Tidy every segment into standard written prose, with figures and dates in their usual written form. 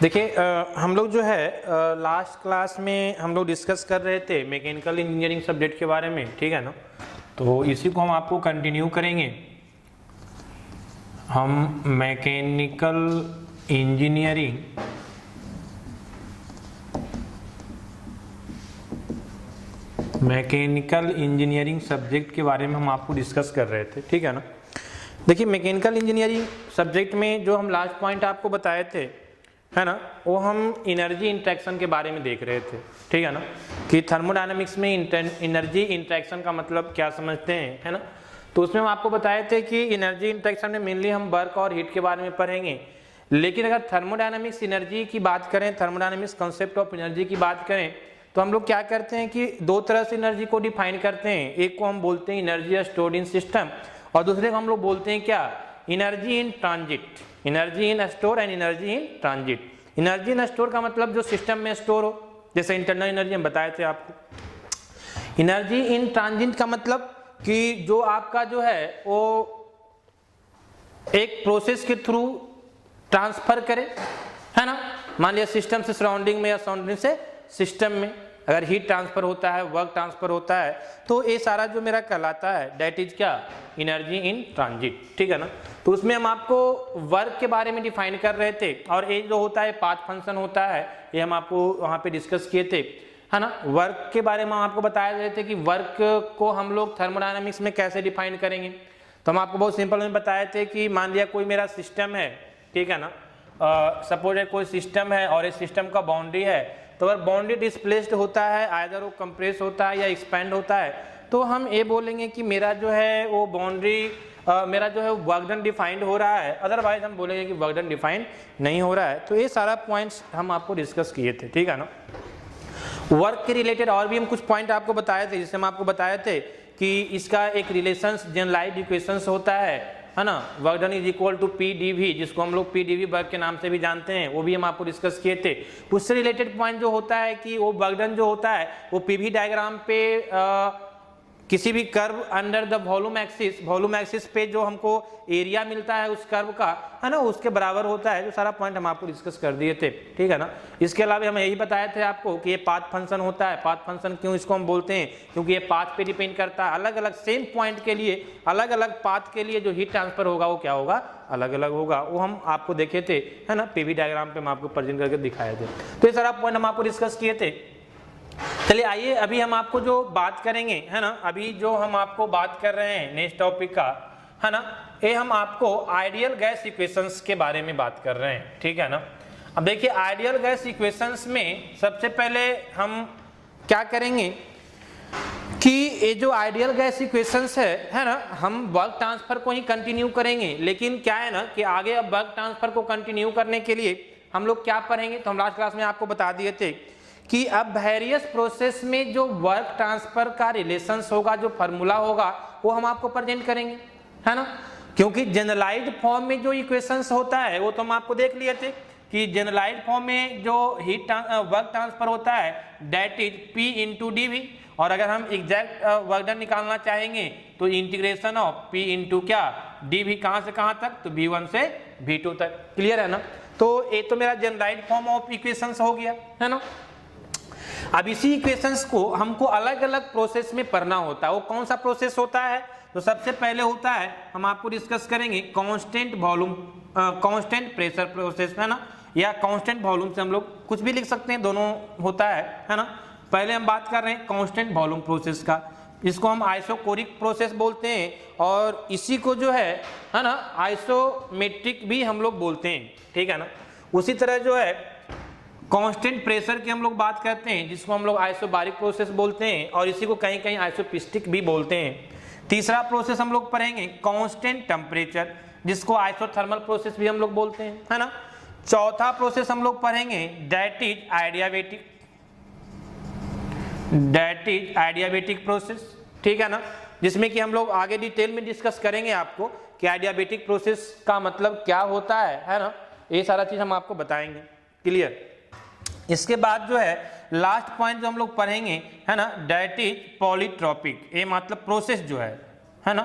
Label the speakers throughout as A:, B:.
A: देखिए हम लोग जो है लास्ट क्लास में हम लोग डिस्कस कर रहे थे मैकेनिकल इंजीनियरिंग सब्जेक्ट के बारे में, ठीक है ना। तो इसी को हम आपको कंटिन्यू करेंगे। हम मैकेनिकल इंजीनियरिंग सब्जेक्ट के बारे में हम आपको डिस्कस कर रहे थे, ठीक है ना। देखिए मैकेनिकल इंजीनियरिंग सब्जेक्ट में जो हम लास्ट पॉइंट आपको बताए थे, है ना, वो हम एनर्जी इंटरेक्शन के बारे में देख रहे थे, ठीक है ना, कि थर्मोडायनामिक्स में एनर्जी इंटरेक्शन का मतलब क्या समझते हैं, है ना। तो उसमें हम आपको बताए थे कि एनर्जी इंटरेक्शन में मेनली हम वर्क और हीट के बारे में पढ़ेंगे। लेकिन अगर थर्मोडायनामिक्स एनर्जी की बात करें, थर्मोडायनामिक्स कंसेप्ट ऑफ एनर्जी की बात करें, तो हम लोग क्या करते हैं कि दो तरह से एनर्जी को डिफाइन करते हैं। एक को हम बोलते हैं एनर्जी स्टोर्ड इन सिस्टम, और दूसरे को हम लोग बोलते हैं क्या, energy in transit. Energy in store and energy in transit. Energy in store का मतलब जो सिस्टम में स्टोर हो, जैसे इंटरनल एनर्जी हम बताए थे आपको। एनर्जी इन ट्रांजिट का मतलब कि जो आपका जो है वो एक प्रोसेस के थ्रू ट्रांसफर करे, है ना। मान लिया सिस्टम से सराउंडिंग में या सराउंडिंग से सिस्टम में अगर हीट ट्रांसफर होता है, वर्क ट्रांसफर होता है, तो ये सारा जो मेरा कहलाता है दैट इज क्या, एनर्जी इन ट्रांजिट, ठीक है ना। तो उसमें हम आपको वर्क के बारे में डिफाइन कर रहे थे, और ये जो होता है पाथ फंक्शन होता है, ये हम आपको वहाँ पे डिस्कस किए थे, है ना। वर्क के बारे में हम आपको बताया रहे थे कि वर्क को हम लोग थर्मोडायनामिक्स में कैसे डिफाइन करेंगे। तो हम आपको बहुत सिंपल में बताए थे कि मान लिया कोई मेरा सिस्टम है, ठीक है ना, सपोज है कोई सिस्टम है और इस सिस्टम का बाउंड्री है, तो अगर बाउंड्री डिस्प्लेस्ड होता है, आइदर वो कंप्रेस होता है या एक्सपेंड होता है, तो हम ये बोलेंगे कि मेरा जो है वो बाउंड्री मेरा जो है वर्क डन डिफाइंड हो रहा है, अदरवाइज हम बोलेंगे कि वर्क डन डिफाइंड नहीं हो रहा है। तो ये सारा पॉइंट्स हम आपको डिस्कस किए थे, ठीक है ना। वर्क के रिलेटेड और भी हम कुछ पॉइंट आपको बताए थे, जिससे हम आपको बताए थे कि इसका एक रिलेशंस जनरलाइज्ड इक्वेशंस होता है ना। Work done is equal to P D V, जिसको हम लोग पी डी वी वर्क के नाम से भी जानते हैं, वो भी हम आपको डिस्कस किए थे। उससे रिलेटेड पॉइंट जो होता है कि वो वर्क डन जो होता है वो पीवी डायग्राम पे किसी भी curve under the volume axis पे जो हमको एरिया मिलता है उस कर्व का, है ना, उसके बराबर होता है। जो सारा पॉइंट हम आपको डिस्कस कर दिए थे, ठीक है ना। इसके अलावा हम यही बताए थे आपको कि ये पाथ फंक्शन होता है। पाथ फंक्शन क्यों इसको हम बोलते हैं, क्योंकि ये पाथ पे डिपेंड करता है। अलग अलग सेम पॉइंट के लिए, अलग अलग पाथ के लिए जो हीट ट्रांसफर होगा वो क्या होगा, अलग अलग होगा। वो हम आपको देखे थे, है ना, पीवी डायग्राम पे हम आपको प्रेजेंट करके दिखाए थे। तो ये सारा पॉइंट हम आपको डिस्कस किए थे। चलिए आइए अभी हम आपको जो बात करेंगे, है ना, अभी जो हम आपको बात कर रहे हैं नेक्स्ट टॉपिक का, है ना, ये हम आपको आइडियल गैस इक्वेशंस के बारे में बात कर रहे हैं, ठीक है ना। अब देखिए आइडियल गैस इक्वेशंस में सबसे पहले हम क्या करेंगे कि ये जो आइडियल गैस इक्वेशंस है ना, हम वर्क ट्रांसफर को ही कंटिन्यू करेंगे। लेकिन क्या है ना कि आगे अब वर्क ट्रांसफर को कंटिन्यू करने के लिए हम लोग क्या पढ़ेंगे, तो हम लास्ट क्लास में आपको बता दिए थे कि अब वेरियस प्रोसेस में जो वर्क ट्रांसफर का रिलेशंस होगा, जो फार्मूला होगा, वो हम आपको प्रेजेंट करेंगे, है ना। क्योंकि जनरलाइज्ड फॉर्म में जो इक्वेशंस होता है वो तो हम आपको देख लिए थे कि जनरलाइज्ड फॉर्म में जो वर्क ट्रांसफर होता है that is P into D V, और अगर हम एग्जैक्ट वर्क डन निकालना चाहेंगे तो इंटीग्रेशन ऑफ P इंटू क्या, डी वी, कहाँ से कहाँ तक, तो V1 से V2 तक। क्लियर है ना। तो ये तो मेरा जनरलाइज्ड फॉर्म ऑफ इक्वेशंस हो गया, है ना। अब इसी इक्वेशंस को हमको अलग अलग प्रोसेस में पढ़ना होता है। वो कौन सा प्रोसेस होता है, तो सबसे पहले होता है, हम आपको डिस्कस करेंगे constant volume, constant pressure process, है ना, या कांस्टेंट वॉल्यूम से हम लोग कुछ भी लिख सकते हैं, दोनों होता है ना। पहले हम बात कर रहे हैं कांस्टेंट वॉल्यूम प्रोसेस का, इसको हम आइसोकोरिक प्रोसेस बोलते हैं, और इसी को जो है ना आइसोमेट्रिक भी हम लोग बोलते हैं, ठीक है ना। उसी तरह जो है कांस्टेंट प्रेशर की हम लोग बात करते हैं, जिसको हम लोग आइसोबारिक प्रोसेस बोलते हैं, और इसी को कहीं कहीं आइसोपिस्टिक भी बोलते हैं। तीसरा प्रोसेस हम लोग पढ़ेंगे कांस्टेंट टेम्परेचर, जिसको आइसोथर्मल प्रोसेस भी हम लोग बोलते हैं, है ना। चौथा प्रोसेस हम लोग पढ़ेंगे दैट इज आइडियाबैटिक प्रोसेस, ठीक है ना, जिसमें कि हम लोग आगे डिटेल में डिस्कस करेंगे आपको कि आइडियाबैटिक प्रोसेस का मतलब क्या होता है ना। ये सारा चीज हम आपको बताएंगे, क्लियर। इसके बाद जो है लास्ट पॉइंट जो हम लोग पढ़ेंगे, है ना, दैट इज पॉलीट्रॉपिक। ये मतलब प्रोसेस जो है ना,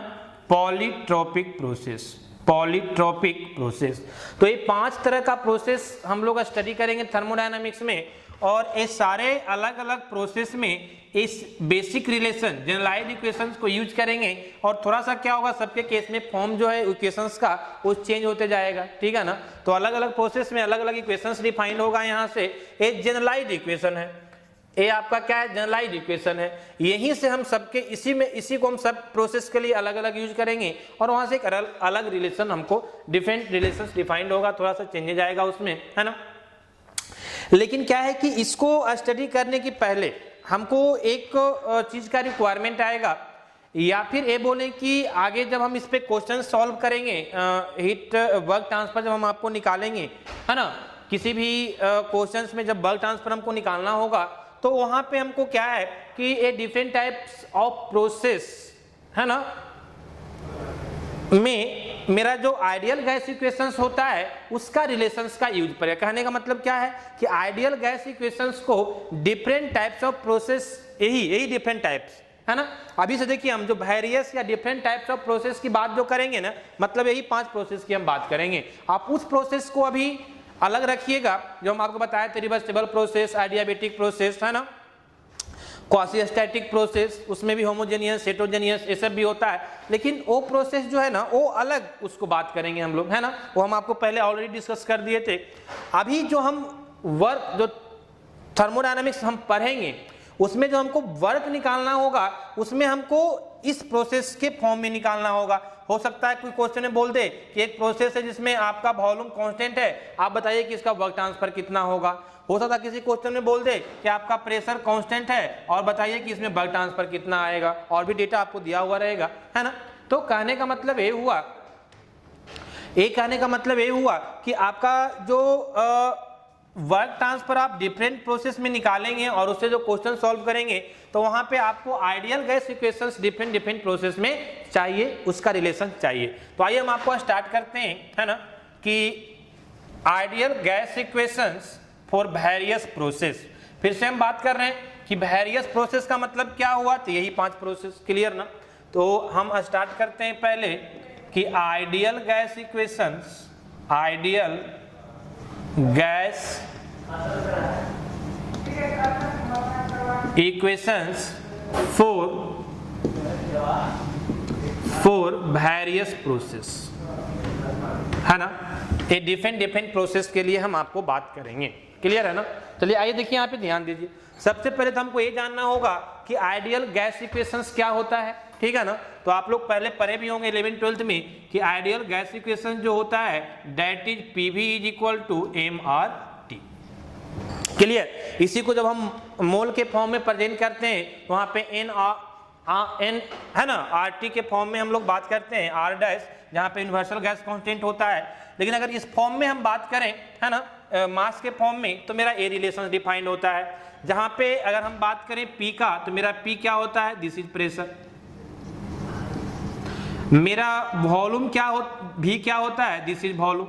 A: पॉलीट्रॉपिक प्रोसेस। Polytropic process. तो ये 5 तरह का प्रोसेस हम लोग स्टडी करेंगे थर्मोडायनामिक्स में, और ये सारे अलग अलग प्रोसेस में इस बेसिक रिलेशन जनरलाइज्ड इक्वेशंस को यूज करेंगे, और थोड़ा सा क्या होगा सबके केस में फॉर्म जो है इक्वेशंस का वो चेंज होते जाएगा, ठीक है ना। तो अलग अलग प्रोसेस में अलग अलग इक्वेशंस डिफाइंड होगा। यहाँ से एक जनरलाइज्ड इक्वेशन है, ये आपका क्या है, जनरलाइज्ड इक्वेशन है। यहीं से हम सबके इसी को हम सब प्रोसेस के लिए अलग अलग यूज करेंगे, और वहां से एक अलग रिलेशन हमको डिफरेंट रिलेशंस डिफाइंड होगा, थोड़ा सा चेंजेज आएगा उसमें, है ना। लेकिन क्या है कि इसको स्टडी करने की पहले हमको एक चीज का रिक्वायरमेंट आएगा, या फिर ये बोले कि आगे जब हम इस पे क्वेश्चन सॉल्व करेंगे, हीट वर्क ट्रांसफर जब हम आपको निकालेंगे, है ना, किसी भी क्वेश्चंस में जब वर्क ट्रांसफर हमको निकालना होगा, तो वहां पे हमको क्या है कि ये डिफरेंट टाइप्स ऑफ प्रोसेस, है ना, में मेरा जो आइडियल गैस इक्वेशंस होता है उसका रिलेशंस का यूज पड़ेगा। कहने का मतलब क्या है कि आइडियल गैस इक्वेशंस को डिफरेंट टाइप्स ऑफ प्रोसेस, यही डिफरेंट टाइप्स, है ना। अभी से देखिए हम जो वेरियस या डिफरेंट टाइप्स ऑफ प्रोसेस की बात जो करेंगे ना, मतलब यही 5 प्रोसेस की हम बात करेंगे। आप उस प्रोसेस को अभी अलग रखिएगा जो हम आपको बताया थे, रिवर्सिबल प्रोसेस, एडियाबेटिक प्रोसेस, है ना, क्वासी स्टैटिक प्रोसेस, उसमें भी होमोजेनियस, हेटेरोजेनियस ये सब भी होता है, लेकिन वो प्रोसेस जो है ना वो अलग उसको बात करेंगे हम लोग, है ना। वो हम आपको पहले ऑलरेडी डिस्कस कर दिए थे। अभी जो हम वर्क जो थर्मोडायनामिक्स हम पढ़ेंगे उसमें जो हमको वर्क निकालना होगा उसमें हमको इस प्रोसेस के फॉर्म में निकालना होगा। हो सकता है कोई क्वेश्चन में बोल दे कि एक प्रोसेस है जिसमें आपका वॉल्यूम कांस्टेंट है, आप बताइए कि इसका वर्क ट्रांसफर कितना होगा। हो सकता है किसी क्वेश्चन में बोल दे कि आपका प्रेशर कांस्टेंट है और बताइए कि इसमें वर्क ट्रांसफर कितना आएगा, और भी डेटा आपको दिया हुआ रहेगा, है ना। तो कहने का मतलब ये हुआ कि आपका जो वर्क ट्रांसफर आप डिफरेंट प्रोसेस में निकालेंगे और उससे जो क्वेश्चन सॉल्व करेंगे तो वहां पे आपको ideal gas equations different process में चाहिए, उसका रिलेशन चाहिए। तो आइए हम आपको स्टार्ट करते हैं, है ना, कि ideal gas equations for various process. फिर से हम बात कर रहे हैं कि वेरियस प्रोसेस का मतलब क्या हुआ, तो यही 5 प्रोसेस, क्लियर ना। तो हम स्टार्ट करते हैं पहले कि ideal gas equations, ideal gas equations for various process, है ना। ये डिफरेंट प्रोसेस के लिए हम आपको बात करेंगे, क्लियर है ना। चलिए आइए देखिए यहाँ पे ध्यान दीजिए। सबसे पहले तो हमको ये जानना होगा कि आइडियल गैस इक्वेशंस क्या होता है, ठीक है ना। तो आप लोग पहले पढ़े भी होंगे 11th-12th में कि आइडियल गैस इक्वेशन जो होता है that is PV is equal to mRT, clear. इसी को जब हम मोल के फॉर्म में प्रेजेंट करते हैं वहां पे n है ना, RT के फॉर्म में हम लोग बात करते हैं R डैश, जहाँ पे यूनिवर्सल गैस कांस्टेंट होता है। लेकिन अगर इस फॉर्म में हम बात करें, है ना, मास के फॉर्म में, तो मेरा A रिलेशन डिफाइंड होता है। जहाँ पे अगर हम बात करें P का, तो मेरा P क्या होता है, दिस इज प्रेशर। मेरा वॉल्यूम V क्या होता है, दिस इज वॉल्यूम।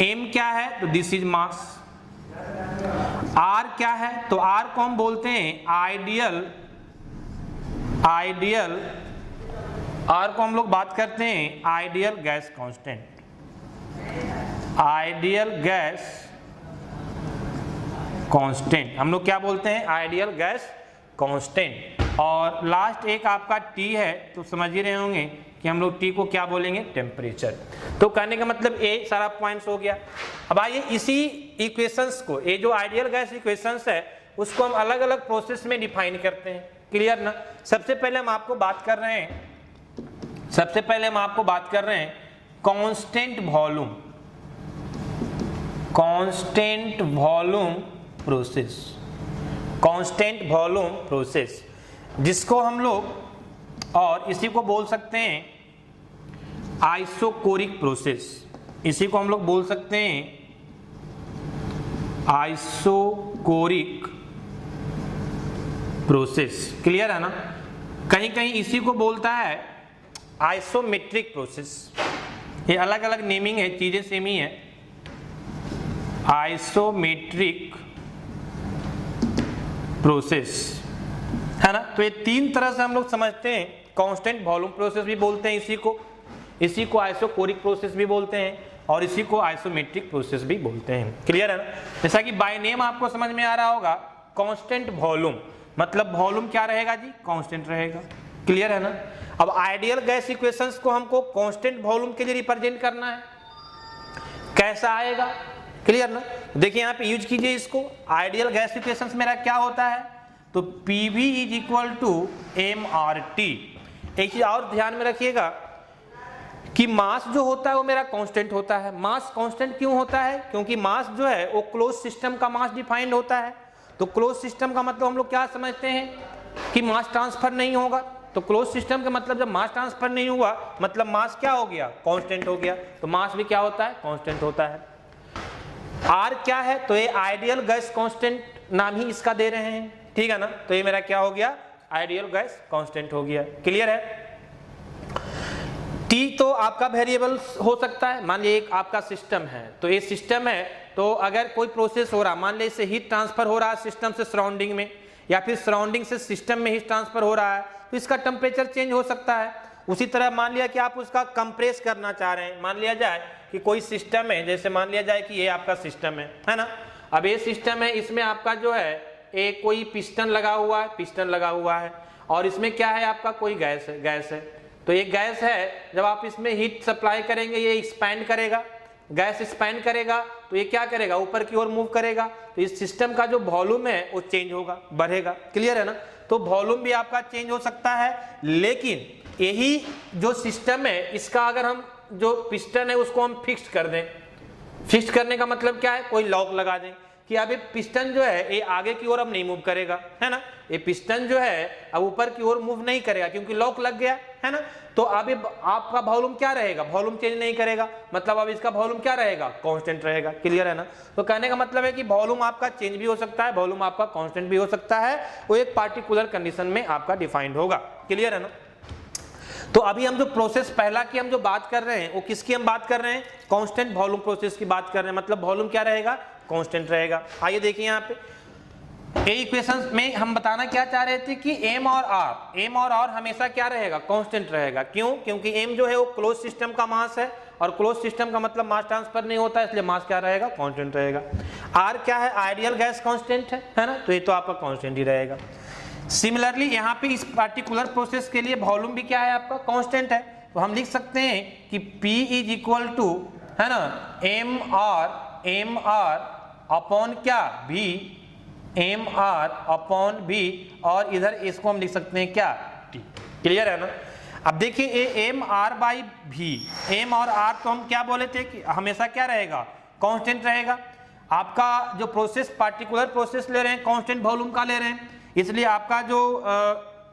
A: M क्या है, तो दिस इज मास। R क्या है, तो R को हम बोलते हैं आइडियल, R को हम लोग बात करते हैं ideal gas constant, ideal gas constant हम लोग क्या बोलते हैं, आइडियल गैस कांस्टेंट। और लास्ट एक आपका T है, तो समझ ही रहे होंगे कि हम लोग T को क्या बोलेंगे, टेम्परेचर। तो कहने का मतलब ये सारा पॉइंट्स हो गया। अब आइए इसी इक्वेशंस को, ये जो आइडियल गैस इक्वेशंस है उसको हम अलग अलग प्रोसेस में डिफाइन करते हैं, क्लियर ना। सबसे पहले हम आपको बात कर रहे हैं कांस्टेंट वॉल्यूम प्रोसेस, जिसको हम लोग और इसी को बोल सकते हैं आइसोकोरिक प्रोसेस, इसी को हम लोग बोल सकते हैं आइसोकोरिक प्रोसेस, क्लियर है ना। कहीं कहीं इसी को बोलता है आइसोमेट्रिक प्रोसेस, ये अलग अलग नेमिंग है, चीजें सेम ही है। आइसोमेट्रिक प्रोसेस, है ना। तो ये 3 तरह से हम लोग समझते हैं। कांस्टेंट वॉल्यूम प्रोसेस भी बोलते हैं इसी को, इसी को आइसोकोरिक प्रोसेस भी बोलते हैं और इसी को आइसोमेट्रिक प्रोसेस भी बोलते हैं। क्लियर है ना? जैसा कि बाय नेम आपको समझ में आ रहा होगा, कांस्टेंट वॉल्यूम, मतलब वॉल्यूम क्या रहेगा जी? कांस्टेंट रहेगा। क्लियर है ना? अब आइडियल गैस इक्वेशंस को हमको कांस्टेंट वॉल्यूम के लिए रिप्रेजेंट करना है, कैसा आएगा? क्लियर ना? देखिए यहाँ पे यूज कीजिए इसको। आइडियल गैस इक्वेशंस मेरा क्या होता है? तो PV is equal to mRT। एक चीज और ध्यान में रखिएगा कि मास जो होता है वो मेरा कांस्टेंट होता है। मास कांस्टेंट क्यों होता है? क्योंकि मास जो है वो क्लोज सिस्टम का मास डिफाइंड होता है। तो क्लोज सिस्टम का मतलब हम लोग क्या समझते हैं कि मास ट्रांसफर नहीं होगा। तो क्लोज सिस्टम का मतलब जब मास ट्रांसफर नहीं हुआ मतलब मास क्या हो गया? कांस्टेंट हो गया। तो मास भी क्या होता है? कांस्टेंट होता है। R क्या है? तो ये आइडियल गैस कांस्टेंट नाम ही इसका दे रहे हैं, ठीक है ना? तो ये मेरा क्या हो गया? आइडियल गैस कांस्टेंट हो गया। क्लियर है? T तो आपका वेरिएबल हो सकता है। मान लीजिए एक आपका सिस्टम है, तो ये सिस्टम है, तो अगर कोई प्रोसेस हो रहा, मान लीजिए इससे हीट ट्रांसफर हो रहा है सिस्टम से सराउंडिंग में, या फिर सराउंडिंग से सिस्टम में हीट ट्रांसफर हो रहा है, तो इसका टेम्परेचर चेंज हो सकता है। उसी तरह मान लिया कि आप उसका कंप्रेस करना चाह रहे हैं। मान लिया जाए कि कोई सिस्टम है, जैसे मान लिया जाए कि ये आपका सिस्टम है ना? अब ये सिस्टम है, इसमें आपका जो है एक कोई पिस्टन लगा हुआ है, और इसमें क्या है? आपका कोई गैस है। तो ये गैस है, जब आप इसमें हीट सप्लाई करेंगे ये एक्सपैंड करेगा, गैस एक्सपैंड करेगा, तो ये क्या करेगा? ऊपर की ओर मूव करेगा। तो इस सिस्टम का जो वॉल्यूम है वो चेंज होगा, बढ़ेगा। क्लियर है ना? तो वॉल्यूम भी आपका चेंज हो सकता है, लेकिन यही जो सिस्टम है इसका अगर हम जो पिस्टन है उसको हम फिक्स कर दें। फिक्स करने का मतलब क्या है? कोई लॉक लगा दें कि अब ये पिस्टन जो है ये आगे की ओर अब नहीं मूव करेगा, है ना? ये पिस्टन जो है अब ऊपर की ओर मूव नहीं करेगा क्योंकि लॉक लग गया, है ना? तो अब आपका वॉल्यूम क्या रहेगा? वॉल्यूम चेंज नहीं करेगा, मतलब अब इसका वॉल्यूम क्या रहेगा? कांस्टेंट रहेगा। क्लियर है ना? तो कहने का मतलब है कि वॉल्यूम आपका चेंज भी हो सकता है, वॉल्यूम आपका कांस्टेंट भी हो सकता है, वो एक पार्टिकुलर कंडीशन में आपका डिफाइंड होगा। क्लियर है ना? तो अभी हम जो प्रोसेस पहला की हम जो बात कर रहे हैं वो किसकी हम बात कर रहे हैं? कांस्टेंट वॉल्यूम प्रोसेस की बात कर रहे हैं, मतलब वॉल्यूम क्या रहेगा? कांस्टेंट रहेगा। आइए देखिए यहाँ पे इक्वेशंस में हम बताना क्या चाह रहे थे कि m और r हमेशा क्या रहेगा? कांस्टेंट रहेगा। क्यों? क्योंकि m जो है वो क्लोज सिस्टम का मास है, और क्लोज सिस्टम का मतलब मास ट्रांसफर नहीं होता है, इसलिए मास क्या रहेगा? कांस्टेंट रहेगा। r क्या है? आइडियल गैस कांस्टेंट है ना? तो ये तो आपका कांस्टेंट ही रहेगा। सिमिलरली यहाँ पे इस पार्टिकुलर प्रोसेस के लिए वॉल्यूम भी क्या है? आपका कांस्टेंट है। तो हम लिख सकते हैं कि P इज इक्वल टू, है ना, m r अपॉन क्या? v, mr अपॉन v, और इधर इसको हम लिख सकते हैं क्या? t। क्लियर है ना? अब देखिए ये mr बाई v, m और r तो हम क्या बोले थे कि हमेशा क्या रहेगा? कांस्टेंट रहेगा। आपका जो प्रोसेस पार्टिकुलर प्रोसेस ले रहे हैं कांस्टेंट वॉल्यूम का ले रहे हैं, इसलिए आपका जो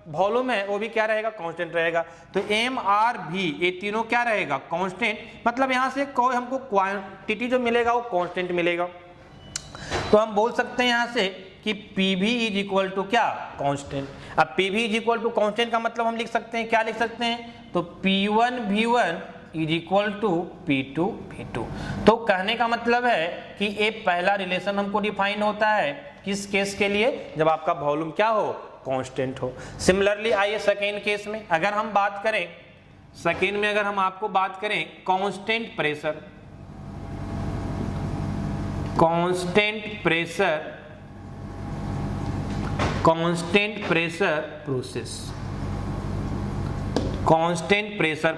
A: वॉल्यूम है वो भी क्या रहेगा? कांस्टेंट रहेगा। तो m r v ये तीनों क्या रहेगा? कांस्टेंट। मतलब यहाँ से कोई हमको क्वांटिटी जो मिलेगा वो कांस्टेंट मिलेगा। तो हम बोल सकते हैं यहाँ से कि PV इज इक्वल टू क्या? कांस्टेंट। अब PV is equal to constant का मतलब हम लिख सकते हैं, क्या लिख सकते हैं? तो P1 V1 is equal to P2 V2। तो कहने का मतलब है कि ये पहला रिलेशन हमको डिफाइन होता है किस केस के लिए? जब आपका वॉल्यूम क्या हो? कांस्टेंट हो। सिमिलरली आइए सेकेंड केस में अगर हम बात करें, सेकेंड में अगर हम आपको बात करें कांस्टेंट प्रेशर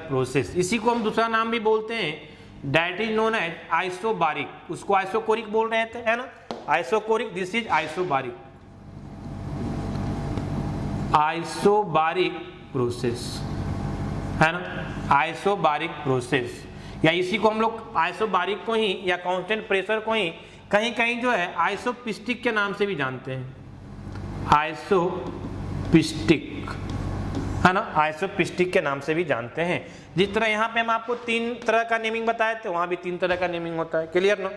A: प्रोसेस, इसी को हम दूसरा नाम भी बोलते हैं, that is known as isobaric. उसको आइसोकोरिक बोल रहे थे, है ना? Isochoric, this is isobaric process, है ना? आइसोबारिक प्रोसेस, या इसी को हम लोग आइसोबारिक को ही या कांस्टेंट प्रेशर को ही कहीं कहीं जो है आइसोपिस्टिक के नाम से भी जानते हैं। आइसोपिस्टिक, है ना? आइसोपिस्टिक के नाम से भी जानते हैं। जिस तरह यहाँ पे हम आपको 3 तरह का नेमिंग बताए थे, वहां भी 3 तरह का नेमिंग होता है। क्लियर ना?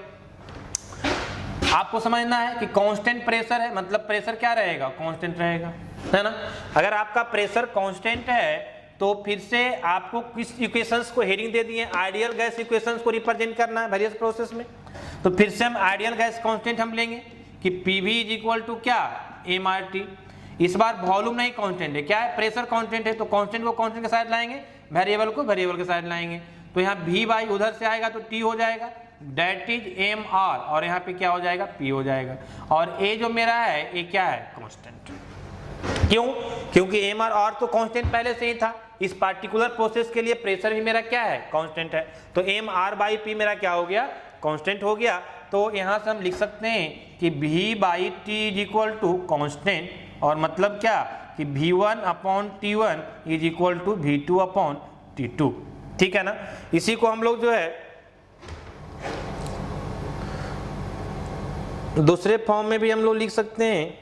A: आपको समझना है कि कांस्टेंट प्रेशर है, मतलब प्रेशर क्या रहेगा? कांस्टेंट रहेगा, है ना? अगर आपका प्रेशर कांस्टेंट है तो फिर से आपको किस इक्वेशंस को हेडिंग दे दिए? आइडियल गैस इक्वेशंस को रिप्रेजेंट करना है वेरियस प्रोसेस में। तो फिर से हम आइडियल गैस कांस्टेंट हम लेंगे कि PV इज इक्वल टू क्या? mRT। इस बार वॉल्यूम नहीं कांस्टेंट है, क्या है? प्रेशर कांस्टेंट है, तो कांस्टेंट को कांस्टेंट के साथ लाएंगे, वेरिएबल को वेरिएबल के साइड लाएंगे, तो यहाँ वी बाई उधर से आएगा तो टी हो जाएगा, डेट इज एम आर, और यहाँ पे क्या हो जाएगा, पी हो जाएगा। और ए जो मेरा है ये क्या है, कांस्टेंट। क्यों? क्योंकि एम आर तो कांस्टेंट पहले से ही था, इस पार्टिकुलर प्रोसेस के लिए प्रेशर भी मेरा क्या है, कांस्टेंट है, तो एम आर बाई पी मेरा क्या हो गया, कांस्टेंट हो गया। तो यहाँ से हम लिख सकते हैं कि V by T is equal to constant, और मतलब क्या कि V1 upon T1 is equal to V2 upon T2, ठीक है ना। इसी को हम लोग जो है दूसरे फॉर्म में भी हम लोग लिख सकते हैं,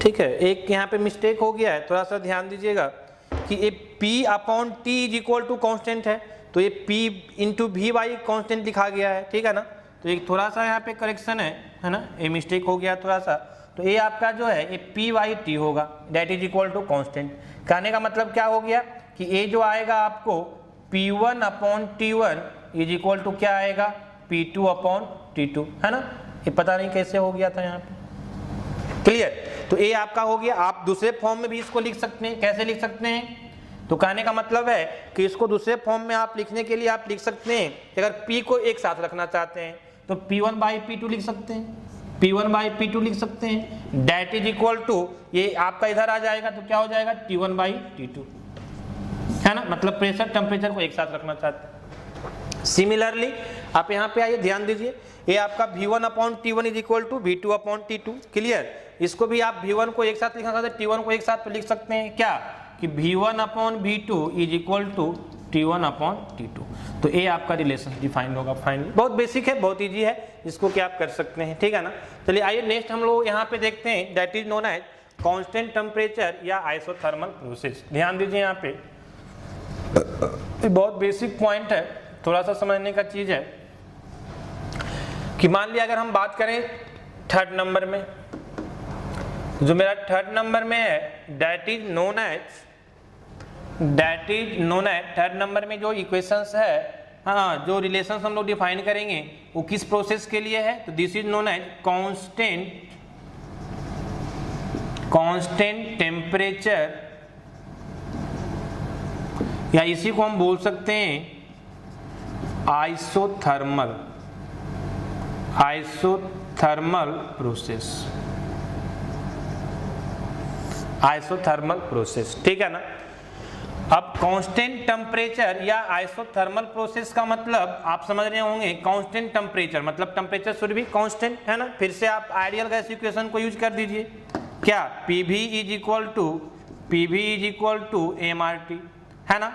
A: ठीक है। एक यहाँ पे मिस्टेक हो गया है, थोड़ा सा ध्यान दीजिएगा कि ये P upon T is equal to constant है, तो ये P into V by constant लिखा गया है, ठीक है ना। तो एक थोड़ा सा यहाँ पे करेक्शन है ना, ये मिस्टेक हो गया थोड़ा सा। तो ये आपका जो है ये P बाई टी होगा, that is equal to constant. कहने का मतलब क्या हो गया कि ये जो आएगा आपको P1 upon T1 is equal to क्या आएगा, P2 अपॉन T2, है ना। ये पता नहीं कैसे हो गया था यहाँ पे, क्लियर। तो ये आपका हो गया। आप दूसरे फॉर्म में भी इसको लिख सकते हैं, कैसे लिख सकते हैं, तो कहने का मतलब है कि इसको दूसरे फॉर्म में आप लिखने के लिए आप लिख सकते हैं, अगर P को एक साथ रखना चाहते हैं तो P1 बाई P2 लिख सकते हैं, P1 बाई P2 लिख सकते हैं, डेट इज इक्वल टू ये आपका इधर आ जाएगा तो क्या हो जाएगा, T1 बाई T2, है ना। मतलब प्रेशर टेम्परेचर को एक साथ रखना चाहते हैं। सिमिलरली आप यहाँ पे आइए, ध्यान दीजिए, ये आपका V1 upon T1 is equal to V2 upon T2, clear. इसको भी आप V1 को एक साथ लिखना चाहते हैं, T1 को एक साथ लिख सकते हैं क्या कि V1 upon V2 is equal to T1 upon T2। तो ये आपका रिलेशन डिफाइंड होगा फाइनली। बहुत बेसिक है, बहुत इजी है, इसको क्या आप कर सकते हैं, ठीक है ना। चलिए आइए नेक्स्ट हम लोग यहाँ पे देखते हैं, that is known as constant temperature या आइसोथर्मल प्रोसेस। ध्यान दीजिए यहाँ पे, बहुत बेसिक पॉइंट है, थोड़ा सा समझने का चीज है कि मान लिया अगर हम बात करें थर्ड नंबर में, जो मेरा थर्ड नंबर में है that is known as third number में जो इक्वेशंस है, हाँ, जो रिलेशंस हम लोग डिफाइन करेंगे वो किस प्रोसेस के लिए है, तो this is known as constant temperature, या इसी को हम बोल सकते हैं आइसोथर्मल प्रोसेस, ठीक है ना। अब कांस्टेंट टेम्परेचर या आइसोथर्मल प्रोसेस का मतलब आप समझ रहे होंगे, कांस्टेंट टेम्परेचर मतलब टेम्परेचर शुड बी कांस्टेंट, है ना। फिर से आप आइडियल गैस इक्वेशन को यूज कर दीजिए, क्या PV is equal to MRT, है ना।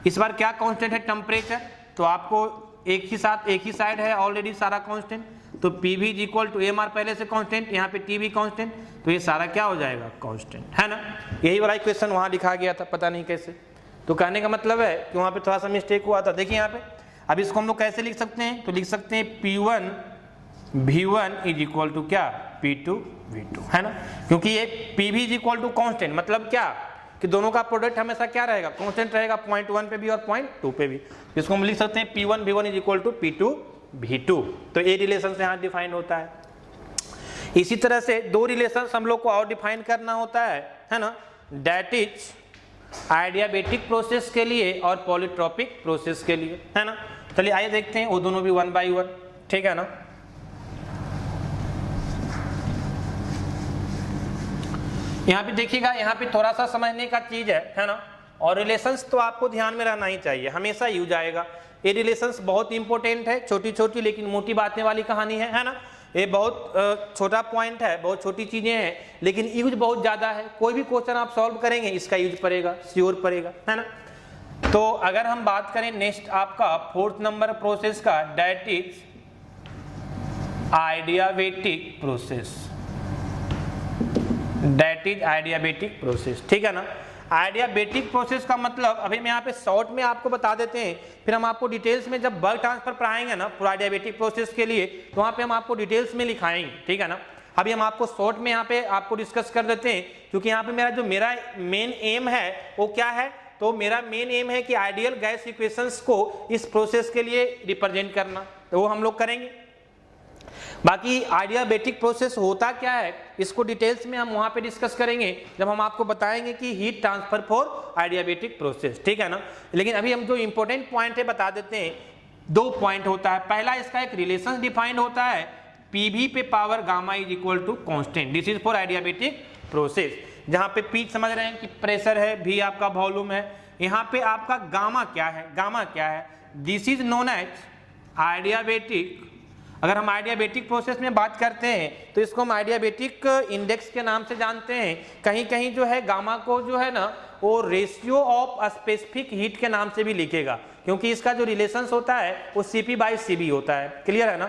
A: इस बार क्या कांस्टेंट है, टेम्परेचर, तो आपको एक ही साइड है ऑलरेडी सारा कांस्टेंट, तो PV is equal to MR पहले से कांस्टेंट, यहाँ पे T भी कांस्टेंट, तो ये सारा क्या हो जाएगा, कांस्टेंट, है ना। यही वाला इक्वेशन वहाँ लिखा गया था, पता नहीं कैसे। तो कहने का मतलब है कि वहाँ पे थोड़ा सा मिस्टेक हुआ था। देखिए यहाँ पे, अब इसको हम लोग कैसे लिख सकते हैं, तो लिख सकते हैं P1 V1 is equal to क्या, P2 V2, है ना। क्योंकि ये PV is equal to constant, मतलब क्या कि दोनों का प्रोडक्ट हमेशा क्या रहेगा, कांस्टेंट रहेगा, पॉइंट 1 पे भी और पॉइंट 2 पे भी। इसको हम लिख सकते हैं P1 V1 is equal to P2 V2। तो ये रिलेशन से यहाँ डिफाइन होता है। इसी तरह से दो रिलेशन हम लोग को और डिफाइन करना होता है ना, दैट इज आइडियाबेटिक प्रोसेस के लिए और पॉलीट्रॉपिक प्रोसेस के लिए, है ना। चलिए आइए देखते हैं, वो दोनों भी 1 बाई 1, ठीक है ना। यहाँ पे देखिएगा, यहाँ पे थोड़ा सा समझने का चीज है ना। और रिलेशंस तो आपको ध्यान में रहना ही चाहिए, हमेशा यूज आएगा। ये रिलेशंस बहुत इंपॉर्टेंट है, छोटी छोटी लेकिन मोटी बातें वाली कहानी है ना। ये बहुत छोटा पॉइंट है, बहुत छोटी चीजें हैं, लेकिन यूज बहुत ज्यादा है। कोई भी क्वेश्चन आप सॉल्व करेंगे इसका यूज पड़ेगा, श्योर पड़ेगा, है ना। तो अगर हम बात करें नेक्स्ट आपका 4th नंबर प्रोसेस का, दैट इज आइडियाबेटिक प्रोसेस, ठीक है ना। आइडियाबेटिक प्रोसेस का मतलब अभी मैं यहाँ पे शॉर्ट में आपको बता देते हैं, फिर हम आपको डिटेल्स में जब वर्क ट्रांसफर पढ़ाएंगे ना पूरा आइडियाबेटिक प्रोसेस के लिए, तो वहाँ पे हम आपको डिटेल्स में लिखाएंगे, ठीक है ना। अभी हम आपको शॉर्ट में यहाँ पे आपको डिस्कस कर देते हैं, क्योंकि यहाँ पे मेरा मेन एम है वो क्या है, तो मेरा मेन एम है कि आइडियल गैस इक्वेशंस को इस प्रोसेस के लिए रिप्रेजेंट करना, तो वो हम लोग करेंगे। बाकी आडियाबैटिक प्रोसेस होता क्या है इसको डिटेल्स में हम वहां पे डिस्कस करेंगे जब हम आपको बताएंगे कि heat transfer for adiabatic process, ठीक है ना। लेकिन अभी हम जो इंपॉर्टेंट पॉइंट है बता देते हैं। 2 पॉइंट होता है। पहला इसका एक रिलेशन डिफाइंड होता है, पीवी पे power gamma is equal to constant, this is for adiabatic process. जहां पे पी समझ रहे हैं कि प्रेशर है, भी आपका वॉल्यूम है, यहाँ पे आपका गामा क्या है, गामा क्या है, दिस इज नोन एज आडियाबैटिक। अगर हम आडियाबैटिक प्रोसेस में बात करते हैं तो इसको हम आडियाबैटिक इंडेक्स के नाम से जानते हैं। कहीं कहीं जो है गामा को जो है ना वो रेशियो ऑफ स्पेसिफिक हीट के नाम से भी लिखेगा, क्योंकि इसका जो रिलेशंस होता है वो Cp/Cv होता है। क्लियर है ना।